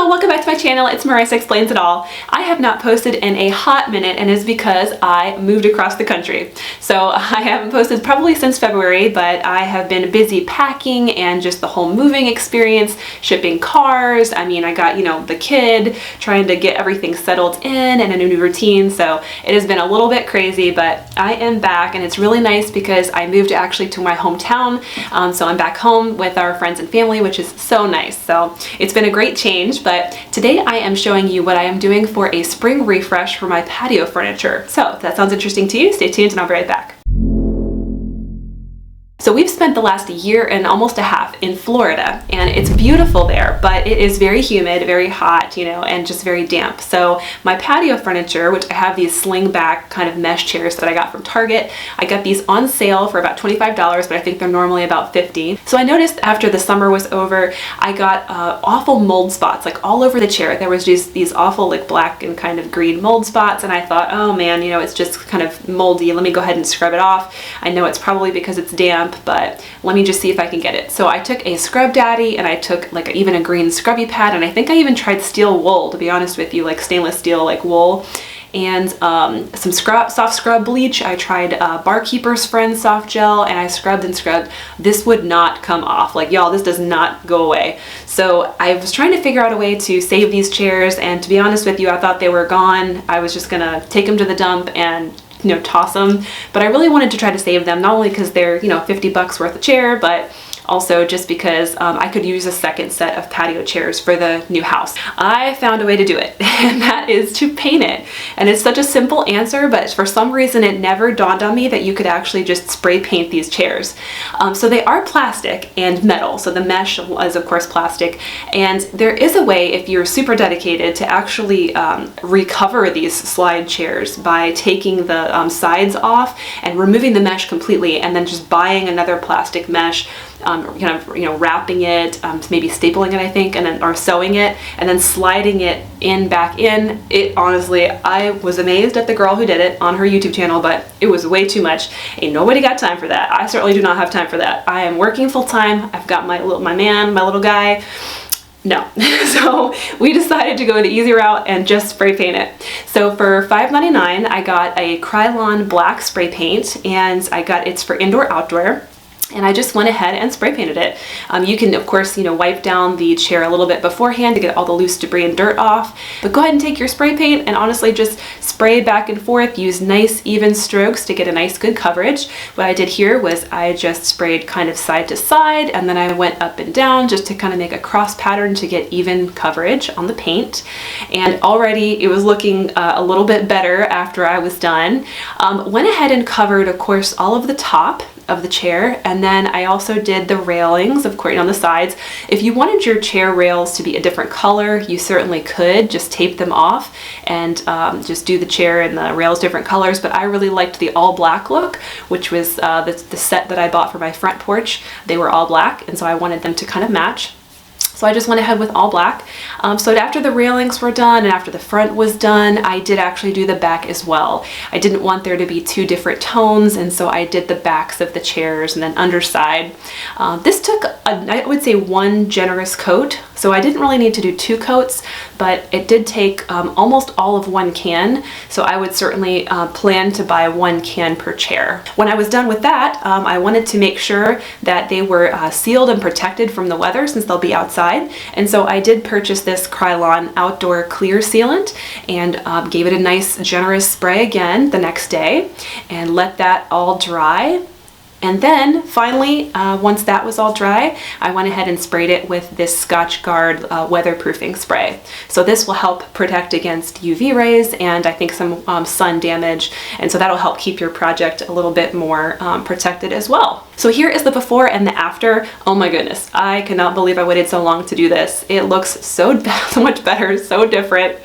Hello, welcome back to my channel. It's Marissa Explains It All. I have not posted in a hot minute, and it's because I moved across the country. So I haven't posted probably since February, but I have been busy packing and just the whole moving experience, shipping cars. I mean, I got, the kid, trying to get everything settled in and a new routine. So it has been a little bit crazy, but I am back, and it's really nice because I moved actually to my hometown. So I'm back home with our friends and family, which is so nice. So it's been a great change. But today I am showing you what I am doing for a spring refresh for my patio furniture. So if that sounds interesting to you, stay tuned and I'll be right back. So we've spent the last year and almost a half in Florida, and it's beautiful there, but it is very humid, very hot, and just very damp. So my patio furniture, which I have these sling back kind of mesh chairs that I got from Target, I got these on sale for about $25, but I think they're normally about $50. So I noticed after the summer was over, I got awful mold spots like all over the chair. There was just these awful like black and kind of green mold spots, and I thought, oh man, it's just kind of moldy. Let me go ahead and scrub it off. I know it's probably because it's damp, but let me just see if I can get it. So I took a Scrub Daddy, and I took like even a green scrubby pad, and I think I even tried steel wool, to be honest with you, like stainless steel like wool, and some soft scrub bleach. I tried Barkeeper's Friend soft gel, and I scrubbed and scrubbed. This would not come off. Like, y'all, this does not go away. So I was trying to figure out a way to save these chairs, and to be honest with you, I thought they were gone. I was just gonna take them to the dump and toss them, but I really wanted to try to save them, not only because they're 50 bucks worth a chair, but also just because I could use a second set of patio chairs for the new house. I found a way to do it, and that is to paint it. And it's such a simple answer, but for some reason it never dawned on me that you could actually just spray paint these chairs. So they are plastic and metal, so the mesh is of course plastic, and there is a way, if you're super dedicated, to actually recover these slide chairs by taking the sides off and removing the mesh completely, and then just buying another plastic mesh, wrapping it, maybe stapling it, I think, and then or sewing it, and then sliding it back in. It honestly, I was amazed at the girl who did it on her YouTube channel, but it was way too much. Ain't nobody got time for that. I certainly do not have time for that. I am working full time. I've got my little guy. No. So we decided to go the easy route and just spray paint it. So for $5.99, I got a Krylon black spray paint, and it's for indoor outdoor. And I just went ahead and spray painted it. You can, of course, wipe down the chair a little bit beforehand to get all the loose debris and dirt off. But go ahead and take your spray paint and honestly just spray back and forth. Use nice even strokes to get a nice good coverage. What I did here was I just sprayed kind of side to side, and then I went up and down just to kind of make a cross pattern to get even coverage on the paint. And already it was looking a little bit better after I was done. Went ahead and covered, of course, all of the top of the chair, and then I also did the railings, of course, on the sides. If you wanted your chair rails to be a different color, you certainly could just tape them off and just do the chair and the rails different colors, but I really liked the all black look, which was the set that I bought for my front porch. They were all black, and so I wanted them to kind of match. So I just went ahead with all black. So after the railings were done and after the front was done, I did actually do the back as well. I didn't want there to be two different tones, and so I did the backs of the chairs and then underside. This took, I would say, one generous coat. So I didn't really need to do two coats, but it did take almost all of one can. So I would certainly plan to buy one can per chair. When I was done with that, I wanted to make sure that they were sealed and protected from the weather, since they'll be outside. And so I did purchase this Krylon outdoor clear sealant, and gave it a nice generous spray again the next day, and let that all dry. And then finally, once that was all dry, I went ahead and sprayed it with this Scotch Guard weatherproofing spray. So this will help protect against UV rays and I think some sun damage, and so that'll help keep your project a little bit more protected as well. So here is the before and the after. Oh my goodness, I cannot believe I waited so long to do this. It looks so much better, so different,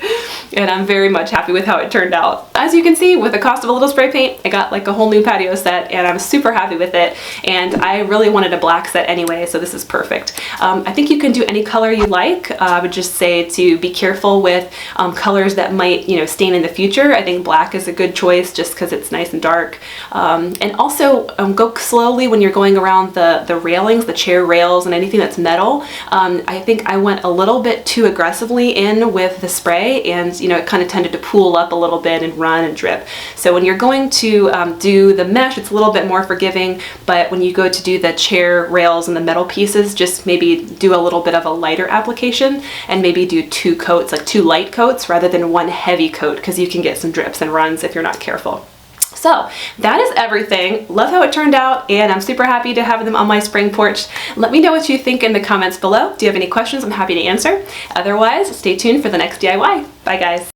and I'm very much happy with how it turned out. As you can see, with the cost of a little spray paint, I got like a whole new patio set, and I'm super happy with it. And I really wanted a black set anyway, so this is perfect. I think you can do any color you like. I would just say to be careful with colors that might, stain in the future. I think black is a good choice just because it's nice and dark. And also go slowly when you're going around the railings, the chair rails, and anything that's metal, I think I went a little bit too aggressively in with the spray, and you know, it kind of tended to pool up a little bit and run and drip. So when you're going to do the mesh, it's a little bit more forgiving, but when you go to do the chair rails and the metal pieces, just maybe do a little bit of a lighter application and maybe do 2 coats, like 2 light coats rather than 1 heavy coat, because you can get some drips and runs if you're not careful. So that is everything. Love how it turned out, and I'm super happy to have them on my spring porch. Let me know what you think in the comments below. Do you have any questions? I'm happy to answer. Otherwise, stay tuned for the next DIY. Bye guys.